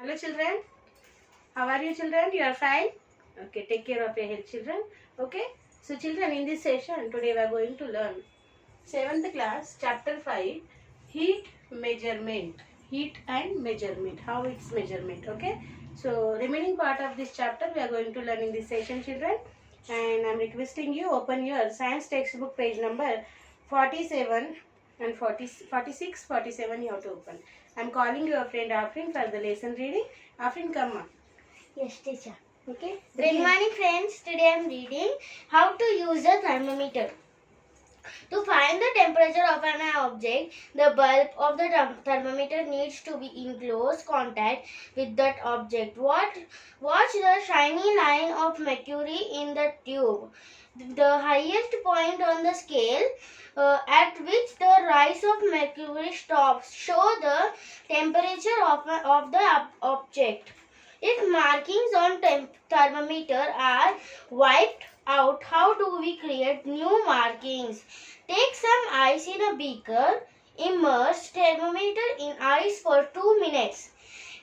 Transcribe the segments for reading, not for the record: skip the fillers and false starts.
Hello children, how are you children? You are fine? Okay, take care of your health children. Okay, so children, in this session today we are going to learn 7th class chapter 5 heat measurement. Heat and measurement, how it's measurement. Okay, so remaining part of this chapter we are going to learn in this session children, and I am requesting you open your science textbook page number 47 and 46, 47 you have to open. I am calling your friend Afrin for the lesson reading. Afrin, come on. Yes, teacher. Okay. Good morning, friends. Today I am reading how to use a thermometer. To find the temperature of an object, the bulb of the thermometer needs to be in close contact with that object. Watch the shiny line of mercury in the tube. The highest point on the scale at which the rise of mercury stops show the temperature of the object. If markings on thermometer are wiped out, how do we create new markings? Take some ice in a beaker. Immerse thermometer in ice for 2 minutes.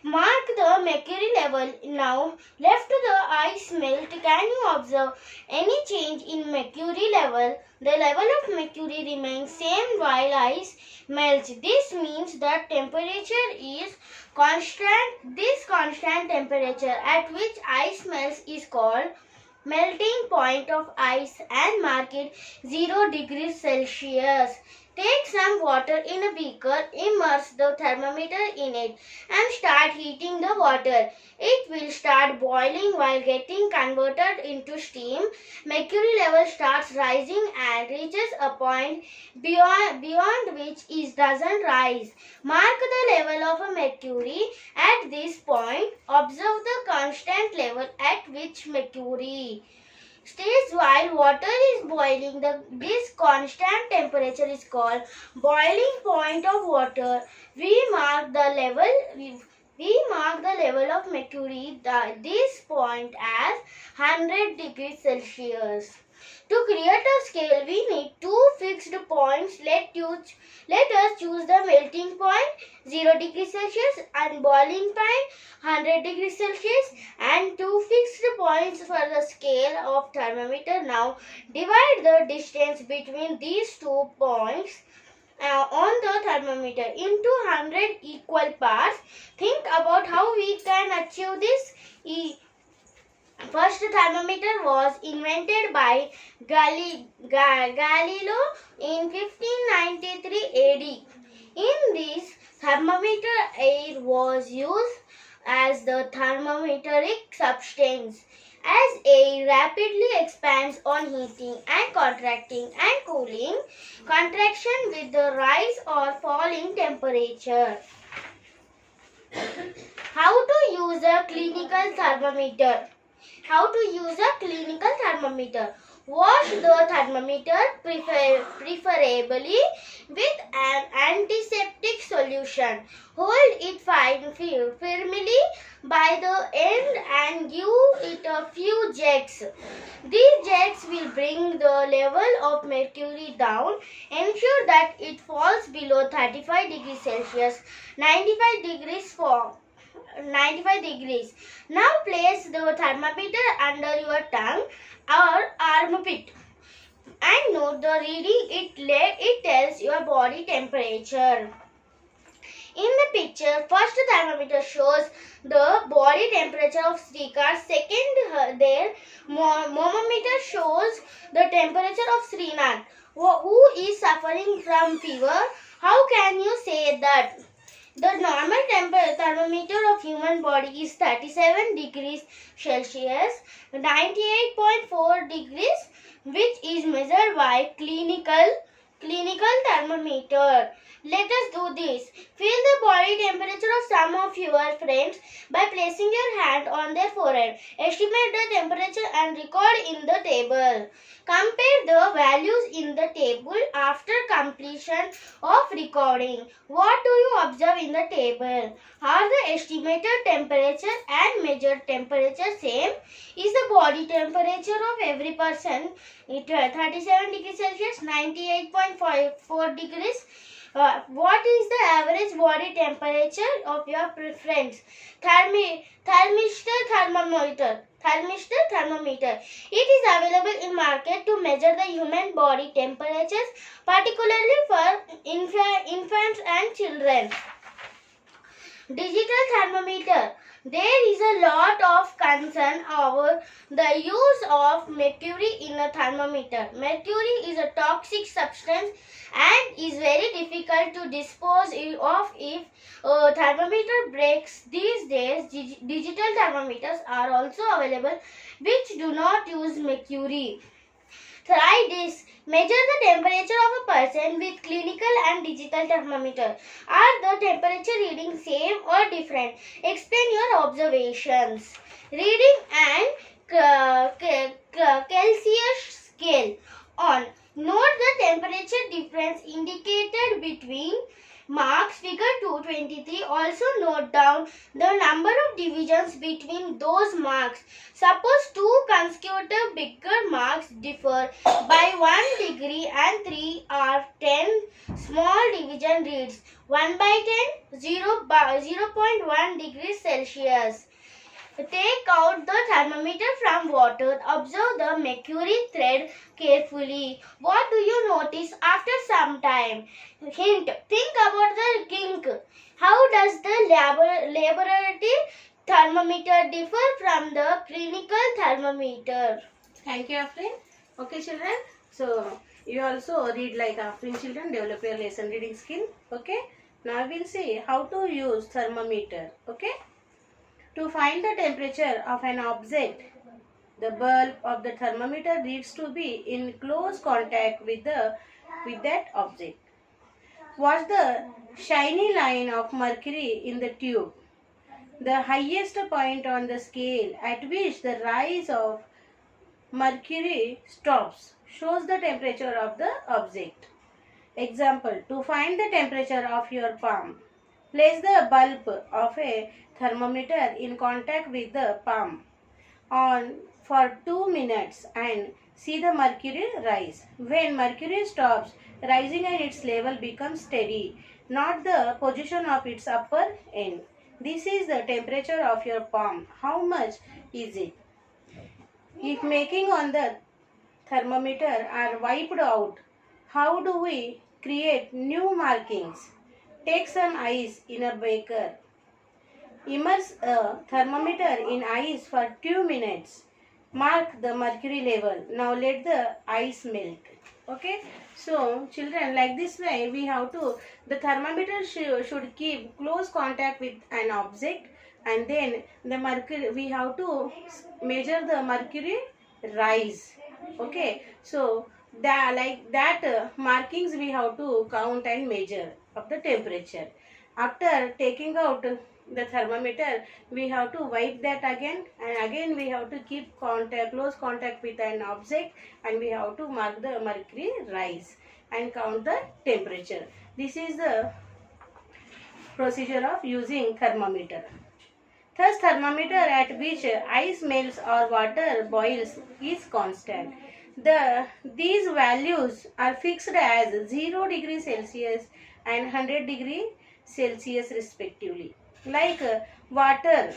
Mark the mercury level. Now, left the ice melt, can you observe any change in mercury level? The level of mercury remains same while ice melts. This means that temperature is constant. This constant temperature at which ice melts is called melting point of ice and mark it 0 degrees Celsius. Take some water in a beaker, immerse the thermometer in it and start heating the water. It will start boiling while getting converted into steam. Mercury level starts rising and reaches a point beyond which it doesn't rise. Mark the level of a mercury at this point. Observe the constant level at which mercury stays while water is boiling. This constant temperature is called boiling point of water. We mark the level of mercury at this point as 100 degrees Celsius. To create a scale, we need two fixed points. Let us choose the melting point 0 degrees Celsius and boiling point 100 degrees Celsius and two fixed points for the scale of thermometer. Now divide the distance between these 2 points on the thermometer into 100 equal parts. Think about how we can achieve this. First thermometer was invented by Galileo in 1593 AD. In this thermometer, air was used as the thermometric substance. As air rapidly expands on heating and contracting and cooling, contraction with the rise or fall in temperature. How to use a clinical thermometer? How to use a clinical thermometer? Wash the thermometer preferably with an antiseptic solution. Hold it firmly by the end and give it a few jets. These jets will bring the level of mercury down. Ensure that it falls below 35 degrees Celsius, 95 degrees. Now place the thermometer under your tongue or armpit and note the reading it tells your body temperature. In the picture, first thermometer shows the body temperature of Srikar. Second, their thermometer shows the temperature of Srinath, who is suffering from fever. How can you say that? The normal thermometer of human body is 37 degrees Celsius, 98.4 degrees, which is measured by clinical thermometer. Let us do this. Feel the body temperature of some of your friends by placing your hand on their forehead. Estimate the temperature and record in the table. Compare the values in the table after completion of recording. What do you observe in the table? Are the estimated temperature and measured temperature same? Is the body temperature of every person 37 degrees Celsius, 98.4 degrees, What is the average body temperature of your preference? Thermistor thermometer. Thermistor thermometer. It is available in market to measure the human body temperatures, particularly for infants and children. Digital thermometer. There is a lot of concern over the use of mercury in a thermometer. Mercury is a toxic substance and is very difficult to dispose of if a thermometer breaks. These days, digital thermometers are also available which do not use mercury. Try this. Measure the temperature of a person with clinical and digital thermometer. Are the temperature readings same or different? Explain your observations. Reading and Celsius scale on. Note the temperature difference indicated between marks. Figure 223. Also note down the number of divisions between those marks. Suppose two consecutive bigger marks differ by 1 degree and 3 or 10 small division reads 1 by 10, 0.1 degrees Celsius. Take out the thermometer from water. Observe the mercury thread carefully. What do you notice after some time? Hint. Think about the kink. How does the laboratory thermometer differ from the clinical thermometer? Thank you, Afrin. Okay, children. So you also read like Afrin. Children, develop your lesson reading skill. Okay. Now we'll see how to use thermometer. Okay. To find the temperature of an object, the bulb of the thermometer needs to be in close contact with that object. Watch the shiny line of mercury in the tube. The highest point on the scale at which the rise of mercury stops shows the temperature of the object. Example, to find the temperature of your palm, place the bulb of a thermometer in contact with the palm on for 2 minutes and see the mercury rise. When mercury stops rising and its level becomes steady, not the position of its upper end. This is the temperature of your palm. How much is it? If marking on the thermometer are wiped out, how do we create new markings? Take some ice in a beaker. Immerse a thermometer in ice for 2 minutes. Mark the mercury level. Now let the ice melt. Okay. So children, like this way we have to, the thermometer should keep close contact with an object, and then the mercury, we have to measure the mercury rise. Okay. So that markings we have to count and measure of the temperature. After taking out the thermometer, we have to wipe that again, and again we have to keep close contact with an object, and we have to mark the mercury rise and count the temperature. This is the procedure of using thermometer. Thus, thermometer at which ice melts or water boils is constant. These values are fixed as 0 degree Celsius and 100 degree Celsius respectively. Like water,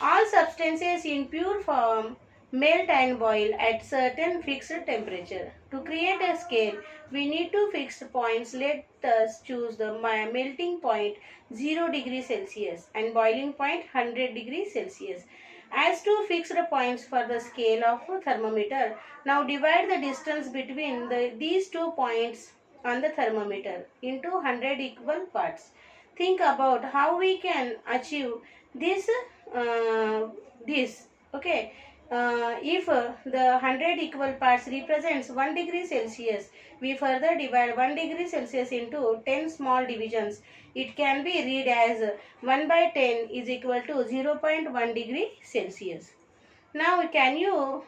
all substances in pure form melt and boil at certain fixed temperature. To create a scale, we need to fix points. Let us choose the melting point 0 degree Celsius and boiling point 100 degree Celsius as two fixed points for the scale of thermometer. Now divide the distance between these 2 points on the thermometer into 100 equal parts. Think about how we can achieve this. Okay. If the 100 equal parts represents 1 degree Celsius, we further divide 1 degree Celsius into 10 small divisions. It can be read as 1 by 10 is equal to 0.1 degree Celsius. Now can you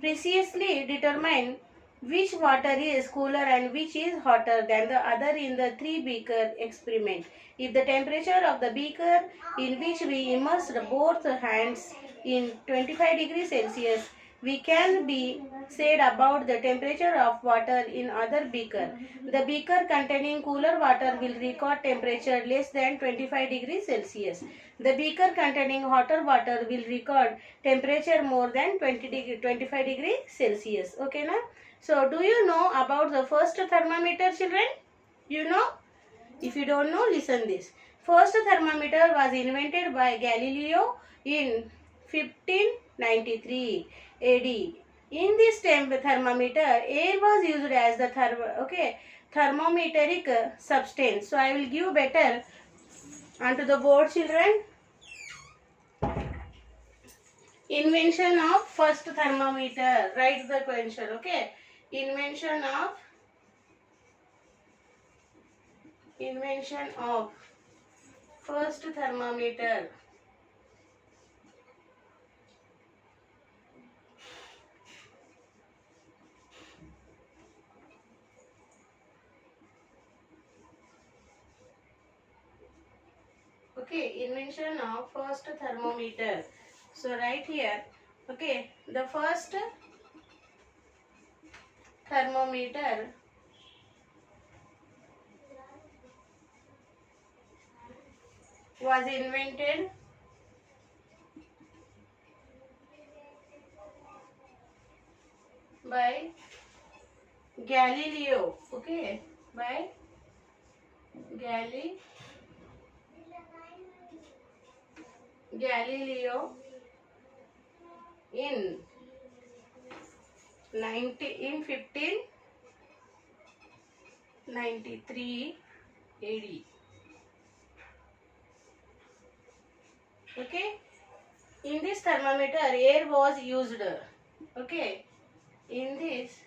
precisely determine which water is cooler and which is hotter than the other in the 3 beaker experiment? If the temperature of the beaker in which we immersed both hands in 25 degrees Celsius we can be said about the temperature of water in other beaker. The beaker containing cooler water will record temperature less than 25 degrees Celsius. The beaker containing hotter water will record temperature more than 25 degrees Celsius. Okay, na? So, do you know about the first thermometer, children? You know? If you don't know, listen this. First thermometer was invented by Galileo in 1593 AD. In this thermometer, air was used as the thermometric substance. So I will give better onto the board, children. Invention of first thermometer. Write the question. Okay. Invention of first thermometer. Okay, invention of first thermometer. So right here, okay, the first thermometer was invented by Galileo. Okay, by Galileo in 1593 AD. Okay, in this thermometer air was used. Okay, in this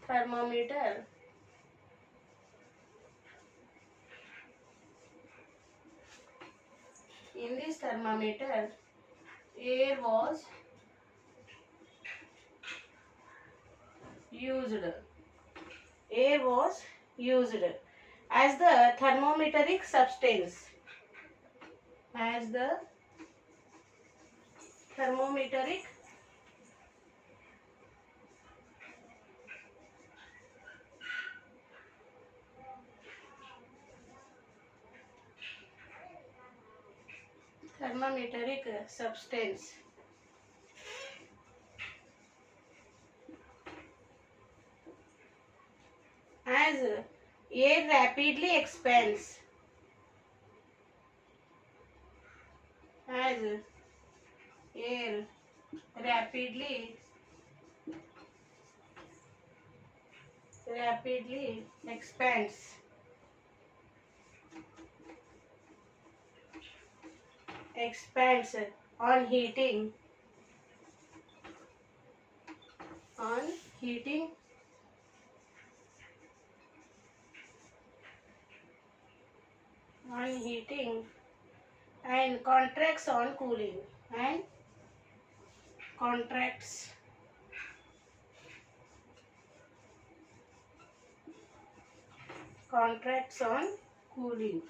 thermometer air was used. Air was used as the thermometric substance. As the thermometric substance. As air rapidly expands. As air rapidly expands. Expands on heating. On heating. On heating and contracts on cooling. And contracts on cooling.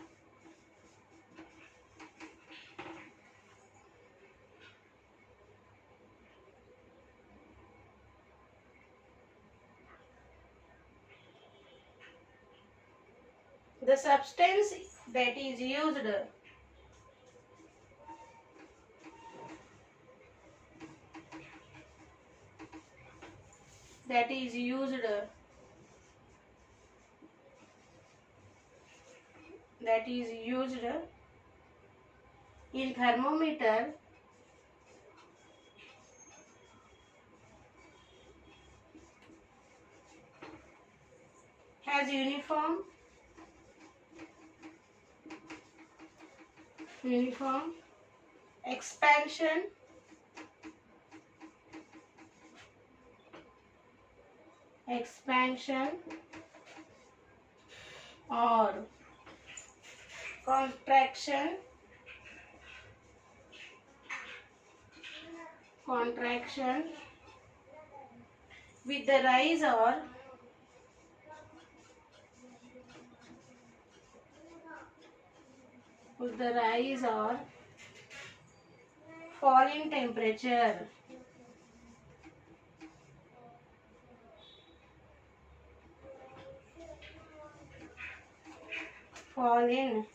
The substance that is used in thermometer has uniform expansion or contraction with the rise or fall in temperature. fall in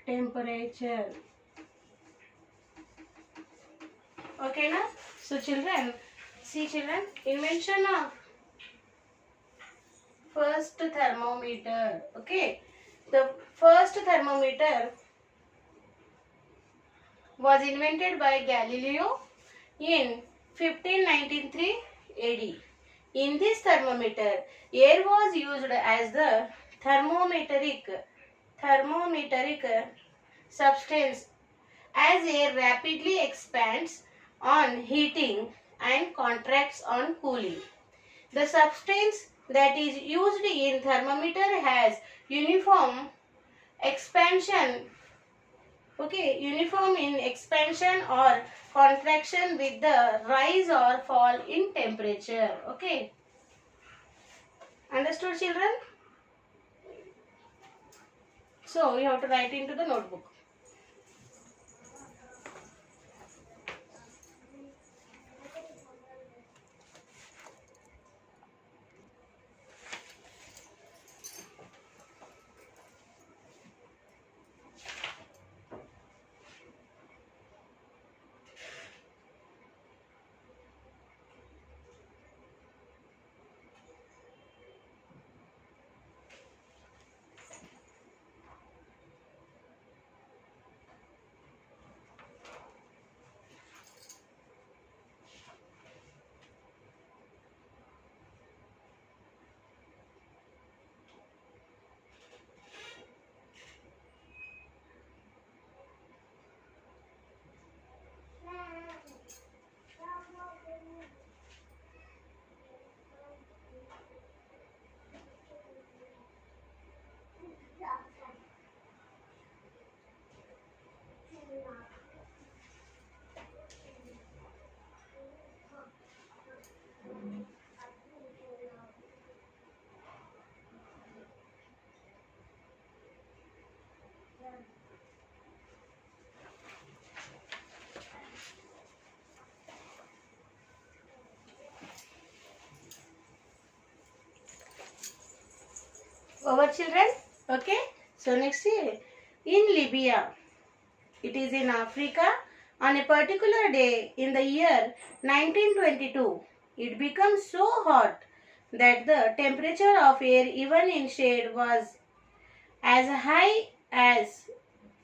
temperature. Okay, na? So children, see children, invention of first thermometer. Okay, the first thermometer was invented by Galileo in 1593 AD. In this thermometer, air was used as the thermometric substance as air rapidly expands on heating and contracts on cooling. The substance that is used in thermometer has uniform expansion, okay, uniform in expansion or contraction with the rise or fall in temperature. Okay, understood children? So you have to write into the notebook. Over children. Okay, so next here in Libya, it is in Africa, on a particular day in the year 1922, it becomes so hot that the temperature of air even in shade was as high as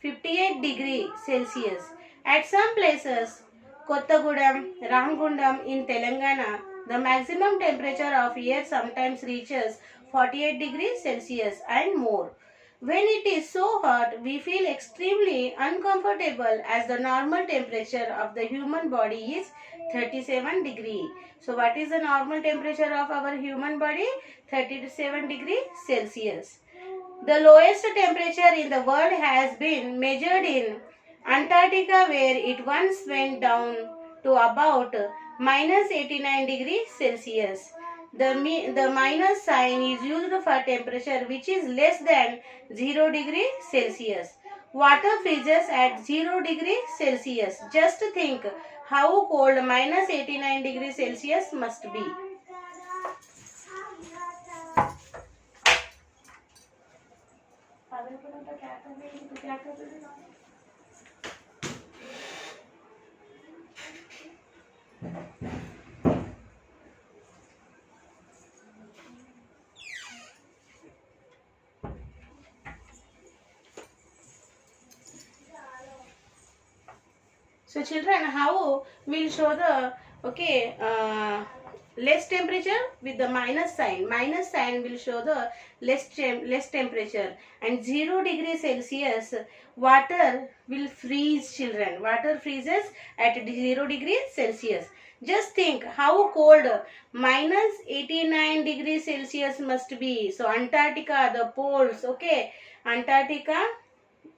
58 degrees Celsius. At some places, Kottagudam, Ramgundam in Telangana, the maximum temperature of air sometimes reaches 48 degrees Celsius and more. When it is so hot, we feel extremely uncomfortable as the normal temperature of the human body is 37 degree. So what is the normal temperature of our human body? 37 degree Celsius. The lowest temperature in the world has been measured in Antarctica, where it once went down to about minus 89 degrees Celsius. The minus sign is used for temperature which is less than 0 degree Celsius. Water freezes at 0 degree Celsius. Just think how cold minus 89 degrees Celsius must be. So children, how we'll show the less temperature with the minus sign. Minus sign will show the less temperature, and 0 degree Celsius water will freeze children. Water freezes at 0 degree Celsius. Just think how cold minus 89 degrees Celsius must be. So Antarctica, the poles, okay, Antarctica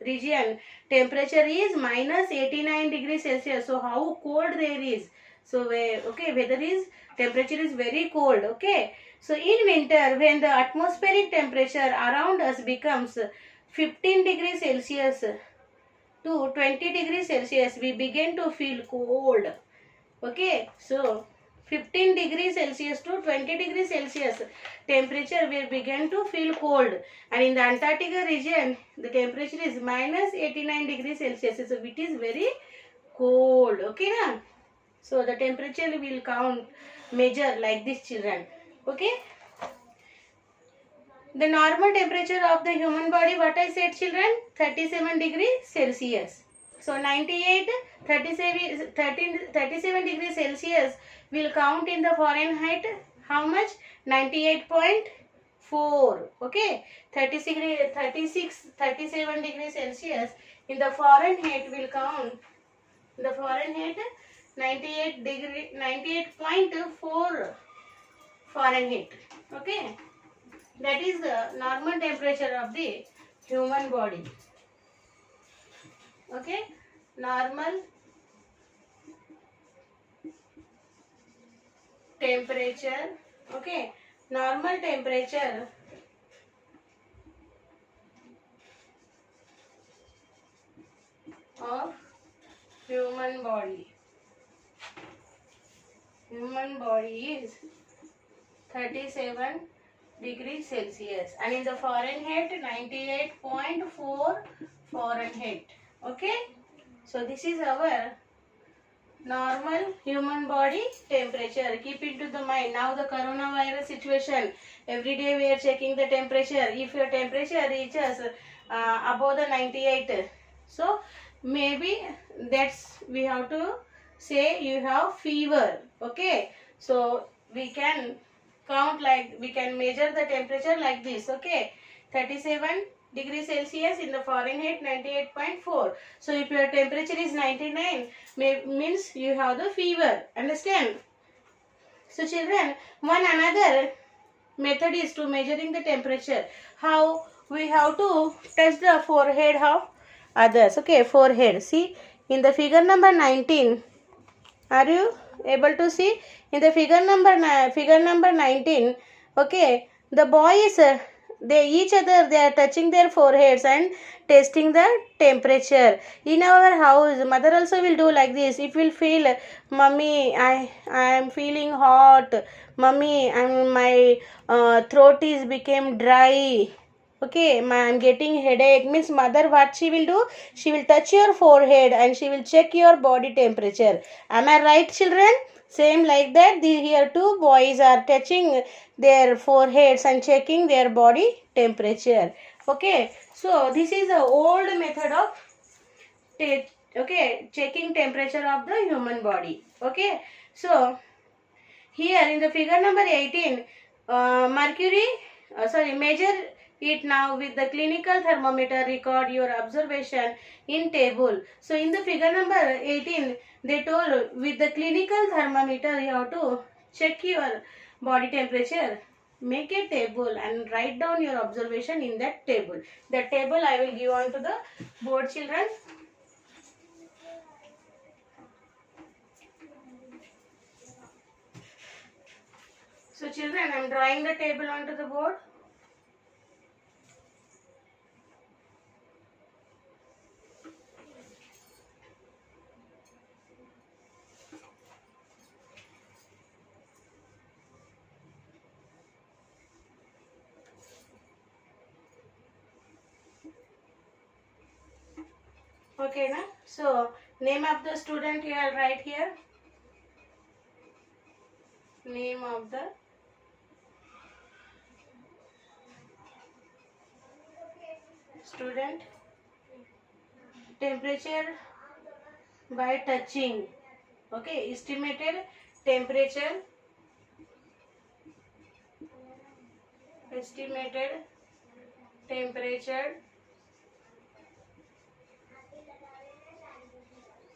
region temperature is minus 89 degrees Celsius. So how cold there is. So weather is temperature is very cold. Okay. So in winter, when the atmospheric temperature around us becomes 15 degrees Celsius to 20 degrees Celsius, we begin to feel cold. Okay. So 15 degrees Celsius to 20 degrees Celsius temperature will begin to feel cold, and in the Antarctica region the temperature is minus 89 degrees Celsius, so it is very cold. Okay na? So the temperature will count, measure like this, children. Okay. The normal temperature of the human body, what I said, children, 37 degrees Celsius. So 98, 37, 13, 37 degrees Celsius will count in the Fahrenheit. How much? 98.4. Okay. 37 degrees Celsius in the Fahrenheit will count. The Fahrenheit 98.4 Fahrenheit. Okay. That is the normal temperature of the human body. Okay. Normal temperature. Okay. Normal temperature of human body. Human body is 37 degrees Celsius, and in the Fahrenheit 98.4 Fahrenheit. Okay. So this is our normal human body temperature. Keep it to the mind. Now the coronavirus situation, every day we are checking the temperature. If your temperature reaches above the 98, so maybe that's, we have to say you have fever. Okay. So we can count, like we can measure the temperature like this. Okay. 37 degrees Celsius in the Fahrenheit 98.4. So if your temperature is 99, means you have the fever. Understand? So children, one another method is to measuring the temperature. How? We have to touch the forehead of others. Okay, forehead. See, in the figure number 19, are you able to see? In the figure number 19, okay, the boys, they each other, they are touching their foreheads and testing the temperature. In our house, mother also will do like this. If will feel, mummy, I am feeling hot, mummy, my throat is became dry. Okay, I'm getting headache. Means mother, what she will do? She will touch your forehead and she will check your body temperature. Am I right, children? Same like that, here two boys are touching their foreheads and checking their body temperature. Okay, so this is the old method of checking temperature of the human body. Okay, so here in the figure number 18, measure it now with the clinical thermometer. Record your observation in table. So in the figure number 18, they told with the clinical thermometer you have to check your body temperature. Make a table and write down your observation in that table. The table I will give on to the board, children. So children, I am drawing the table onto the board. Okay, na? So name of the student you will write here. Name of the student. Temperature by touching. Okay, estimated temperature. Estimated temperature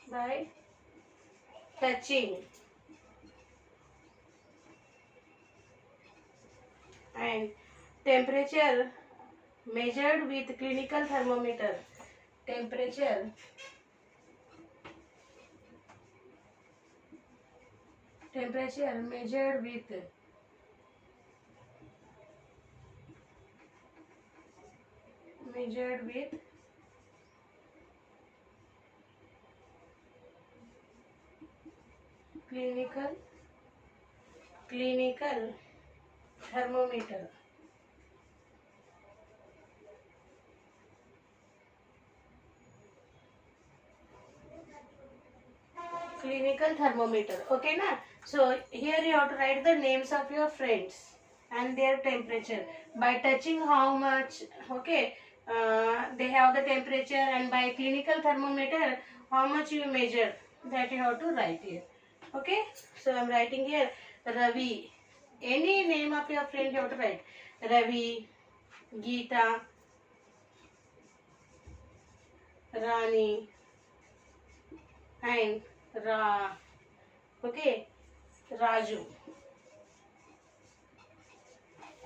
by touching. And temperature measured with clinical thermometer. Temperature measured with clinical clinical thermometer. Clinical thermometer. Okay, na? So here you have to write the names of your friends and their temperature by touching how much. Okay, they have the temperature, and by clinical thermometer how much you measure, that you have to write here. Okay, so I'm writing here Ravi. Any name of your friend you have to write. Ravi, Geeta, Rani, and okay, Raju.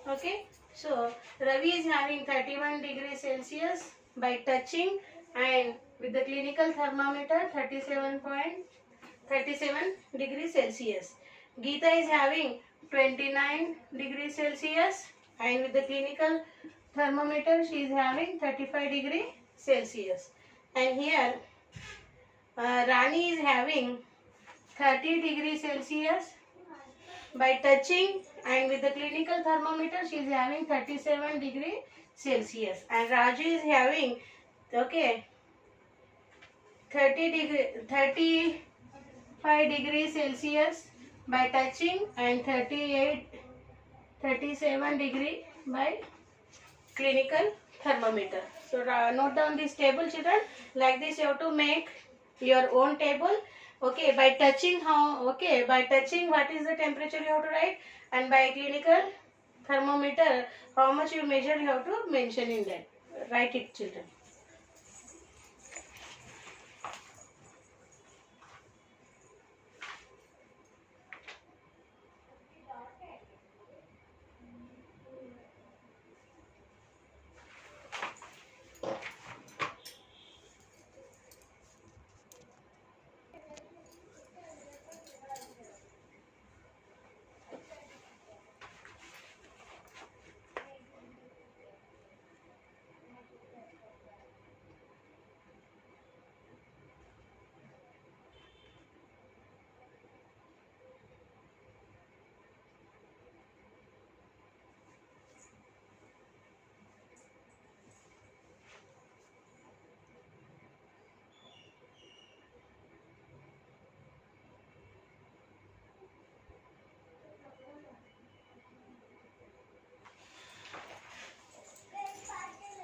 Okay, so Ravi is having 31 degrees Celsius by touching, and with the clinical thermometer 37 degrees Celsius. Geeta is having 29 degrees Celsius, and with the clinical thermometer she is having 35 degrees Celsius. And here Rani is having 30 degrees Celsius by touching, and with the clinical thermometer she is having 37 degree Celsius. And Raju is having, okay, 35 degrees Celsius by touching, and 37 degree by clinical thermometer. So note down this table, children. Like this you have to make your own table. Okay, by touching by touching what is the temperature you have to write, and by clinical thermometer how much you measure you have to mention in that. Write it, children.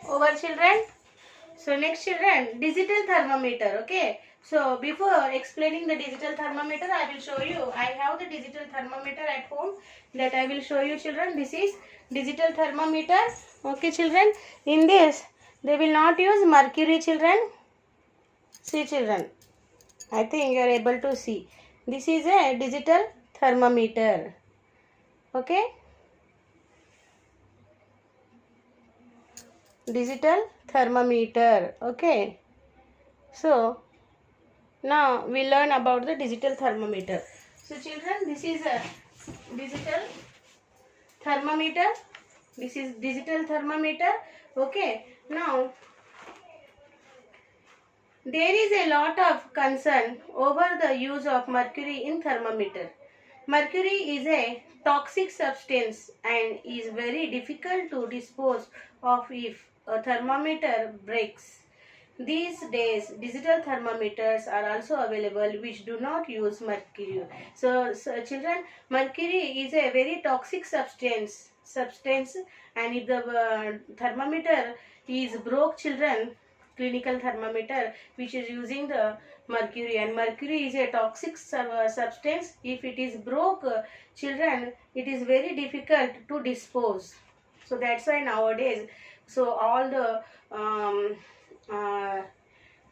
Over, children. So next, children, digital thermometer. Okay, so before explaining the digital thermometer, I will show you. I have the digital thermometer at home, that I will show you, children. This is digital thermometer. Okay, children, in this they will not use mercury, children. See, children, I think you are able to see. This is a digital thermometer. Okay, digital thermometer. Okay, so now we learn about the digital thermometer. So children, this is a digital thermometer. This is digital thermometer. Okay, now there is a lot of concern over the use of mercury in thermometer. Mercury is a toxic substance and is very difficult to dispose of if a thermometer breaks. These days, digital thermometers are also available which do not use mercury. So children, mercury is a very toxic substance, and if the thermometer is broke, children, clinical thermometer which is using the mercury, and mercury is a toxic substance. If it is broke, children, it is very difficult to dispose. So that's why nowadays, so uh,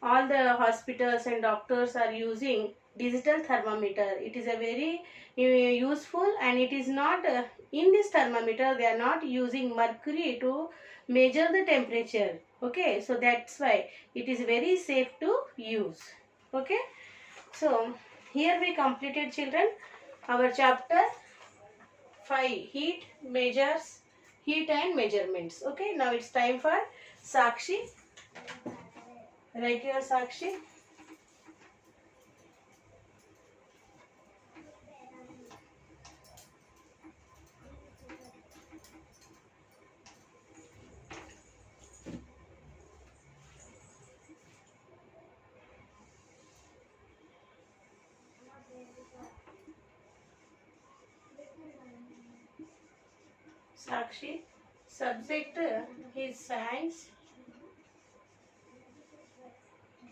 all the hospitals and doctors are using digital thermometer. It is a very useful, and it is not in this thermometer they are not using mercury to measure the temperature. Okay, so that's why it is very safe to use. Okay, so here we completed, children, our chapter 5, heat and measurements. Okay, now it's time for Sakshi. Write your Sakshi. Sakshi. Subject is science.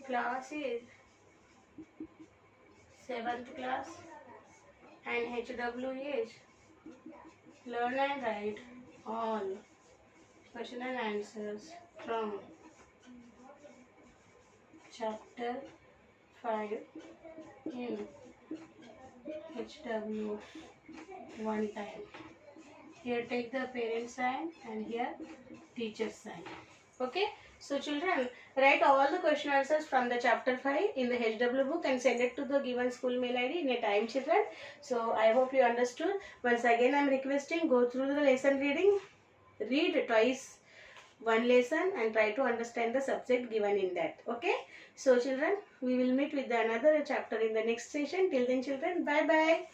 Class is 7th class. And HW is learn and write all question and answers from chapter 5 in HW one time. Here take the parent sign and here teacher sign. Okay. So children, write all the question answers from the chapter 5 in the HW book and send it to the given school mail ID in a time, children. So I hope you understood. Once again I am requesting, go through the lesson reading. Read twice one lesson and try to understand the subject given in that. Okay. So children, we will meet with another chapter in the next session. Till then children, bye bye.